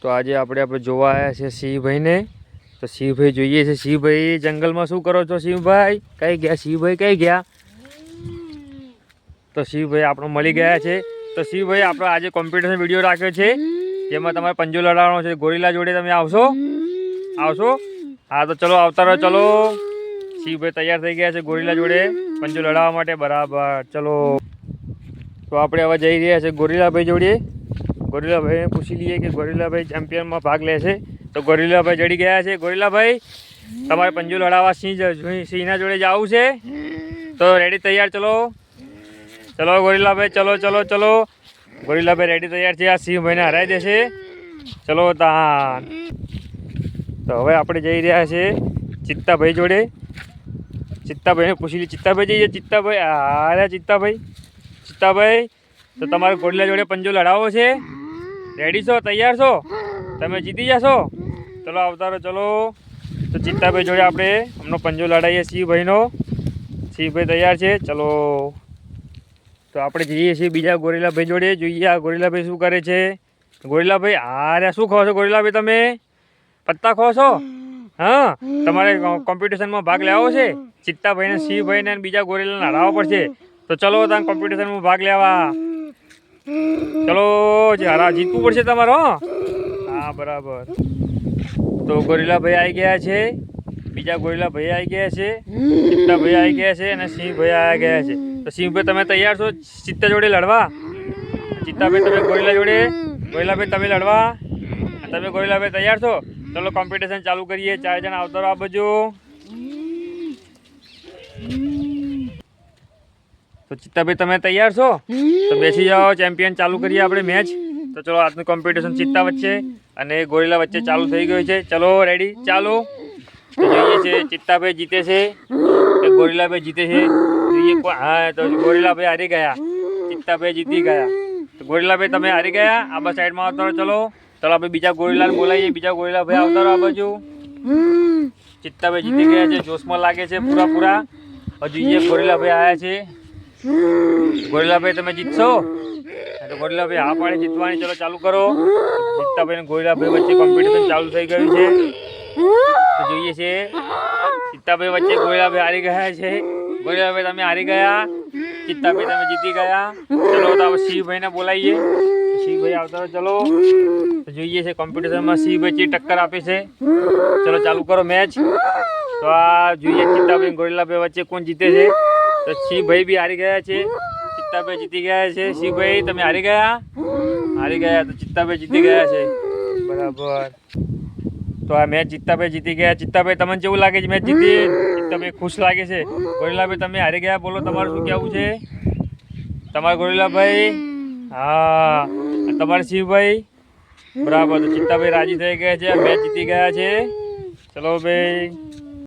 તો આજે આપણે જોવા આવ્યા છે શિવભાઈને. તો શિવભાઈ જોઈએ છે. શિવભાઈ જંગલમાં શું કરો છો શિવભાઈ? કઈ ગયા શિવભાઈ? કઈ ગયા? તો શિવભાઈ આપણો મળી ગયા છે. તો શિવભાઈ આપણો આજે કોમ્પિટિશન વિડીયો રાખ્યો છે, જેમાં તમારે પંજો લડાવવાનો છે. ગોરીલા જોડે તમે આવશો? હા તો ચલો આવતા રહો. ચલો શિવભાઈ તૈયાર થઈ ગયા છે ગોરીલા જોડે પંજો લડાવવા માટે. બરાબર, ચલો. તો આપણે હવે જઈ રહ્યા છે ગોરીલાભાઈ જોડે. ગોરીલાભાઈને પૂછી લઈએ કે ગોરીલાભાઈ ચેમ્પિયનમાં ભાગ લે છે. તો ગોરીલાભાઈ જડી ગયા છે. ગોરીલાભાઈ, તમારે પંજો લડાવવા સિંહના જોડે જવું છે. તો રેડી, તૈયાર? ચલો ચલો ગોરીલાભાઈ, ચલો ચલો ચલો. ગોરીલાભાઈ રેડી તૈયાર છે. આ સિંહભાઈને હરાવી દેશે. ચલો તાન. તો હવે આપણે જઈ રહ્યા છે ચિત્તાભાઈ જોડે. ચિત્તાભાઈને પૂછી લઈએ. ચિત્તાભાઈ જઈએ. ચિત્તાભાઈ, હા ચિત્તાભાઈ. ચિત્તાભાઈ, તો તમારે ગોરીલા જોડે પંજો લડાવવો છે. રેડી છો? તૈયાર છો? તમે જીતી જશો. ચલો આવતા રહો. ચલો. તો ચિત્તાભાઈ જોડે આપણે હમણાં પંજો લડાવીએ શિવભાઈનો. શિવભાઈ તૈયાર છે. ચલો. તો આપણે જઈએ છીએ બીજા ગોરીલાભાઈ જોડે. જોઈએ આ ગોરીલાભાઈ શું કરે છે. ગોરીલાભાઈ, હા શું ખો છો ગોરીલાભાઈ? તમે પત્તા ખો છો? હા, તમારે કોમ્પિટિશનમાં ભાગ લેવો છે. ચિત્તાભાઈને, શિવભાઈને બીજા ગોરીલાને હરાવવા પડશે. તો ચલો તમે કોમ્પિટિશનમાં ભાગ લેવા. ચલો, જીતવું પડશે તમારે. હા બરાબર. તો ગોરીલાભાઈ આવી ગયા છે. બીજા ગોરીલાભાઈ આવી ગયા છે. ચિત્તાભાઈ આવી ગયા છે અને સિંહભાઈ આવી ગયા છે. તો સિંહભાઈ, તમે તૈયાર છો ચિત્તા જોડે લડવા? ચિત્તાભાઈ તમે ગોરીલા જોડે, ગોરીલાભાઈ તમે લડવા, તમે ગોરીલાભાઈ તૈયાર છો? ચલો કોમ્પિટિશન ચાલુ કરીએ. 4 જણા આવતા રહો આ બાજુ. તો ચિત્તાભાઈ તમે તૈયાર છો? તો બેસી જાઓ. ચેમ્પિયન ચાલુ કરીએ આપણે મેચ. તો ચલો આજનું કોમ્પિટિશન ચિત્તા વચ્ચે અને ગોરીલા વચ્ચે ચાલુ થઈ ગયું છે. ચલો રેડી, ચાલો. તો જોઈએ છે ચિત્તાભાઈ જીતે છે કે ગોરીલાભાઈ જીતે છે. જોઈએ. હા, તો ગોરીલાભાઈ હારી ગયા, ચિત્તાભાઈ જીતી ગયા. તો ગોરીલાભાઈ તમે હારી ગયા. આ બસ સાઈડમાં આવતા રહો. ચલો ચલો આપણે બીજા ગોરીલાને બોલાવીએ. બીજા ગોરીલાભાઈ આવતા રહો આ બાજુ. ચિત્તાભાઈ જીતી ગયા છે. જોશમાં લાગે છે પૂરા. હજુ એક ગોરીલાભાઈ આવ્યા છે. ગોરીલાભાઈ તમે જીતશો? તો ગોરીલાભાઈ હા પાડે જીતવાની. ચલો ચાલુ કરો. ચિત્તાભાઈ અને ગોરીલાભાઈ વચ્ચે કોમ્પિટિશન ચાલુ થઈ ગયું છે. તો જોઈએ છે ચિત્તાભાઈ વચ્ચે ગોરીલાભાઈ હારી ગયા છે. ગોરીલાભાઈ તમે હારી ગયા, ચિત્તાભાઈ તમે જીતી ગયા. ચલો તો આપણે શિવભાઈને બોલાવીએ. શિવભાઈ આવતા ચલો. તો જોઈએ છે કોમ્પિટિશનમાં શિવભાઈ ચી ટક્કર આપે છે. ચલો ચાલુ કરો મેચ. તો આ જોઈએ ચિત્તાભાઈ ગોરીલાભાઈ વચ્ચે કોણ જીતે છે. તો શિવભાઈ બી હારી ગયા છે, ચિત્તાભાઈ જીતી ગયા છે. શિવભાઈ તમે હારી ગયા? તો ચિત્તાભાઈ જીતી ગયા છે. બરાબર. તો આ મેચ ચિત્તાભાઈ જીતી ગયા. ચિત્તાભાઈ તમને કેવું લાગે છે મેચ જીતી? ચિત્તાભાઈ ખુશ લાગે છે. ગોરીલાભાઈ તમે હારી ગયા. બોલો તમારું શું કહેવું છે? તમારા ગોરીલાભાઈ, હા. તમારે શિવભાઈ, બરાબર. તો ચિત્તાભાઈ રાજી થઈ ગયા છે. મેચ જીતી ગયા છે. ચલો ભાઈ.